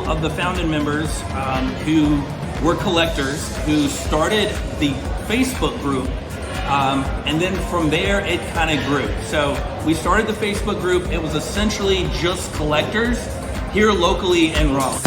of the founding members who were collectors who started the Facebook group, and then from there it kind of grew. So we started the Facebook group. It was essentially just collectors here locally in Raleigh.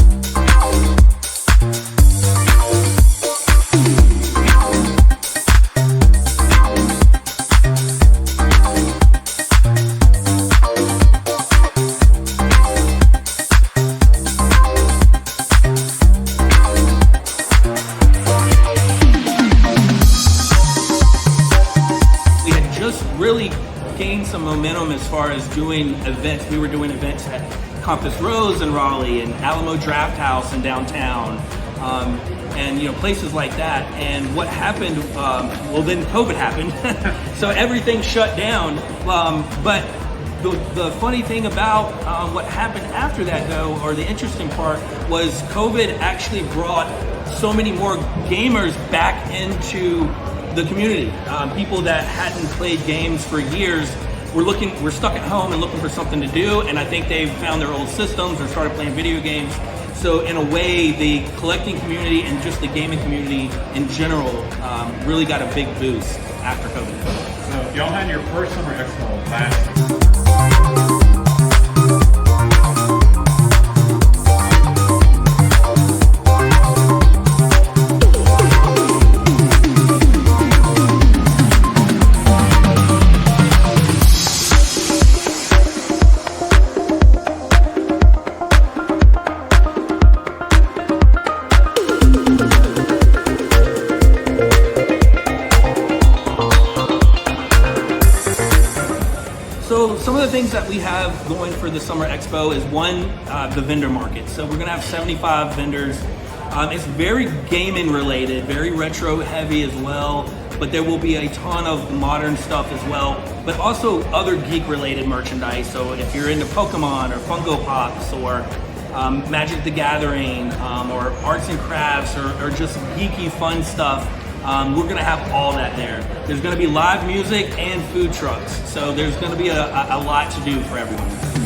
Really gained some momentum as far as doing events. We were doing events at Compass Rose in Raleigh and Alamo Draft House in downtown, and places like that. And what happened? Well, then COVID happened, so everything shut down. But the funny thing about what happened after that, though, or the interesting part, was COVID actually brought so many more gamers back into the community. People that hadn't played games for years were stuck at home and looking for something to do, and I think they found their old systems or started playing video games. So in a way, the collecting community and just the gaming community in general really got a big boost after COVID. So y'all had your first Summer Expo last year. So some of the things that we have going for the Summer Expo is one, the vendor market. So we're gonna have 75 vendors. It's very gaming related, very retro heavy as well, but there will be a ton of modern stuff as well, but also other geek related merchandise. So if you're into Pokemon or Funko Pops or Magic the Gathering or arts and crafts or just geeky fun stuff, we're gonna have all that there. There's gonna be live music and food trucks. So there's gonna be a lot to do for everyone.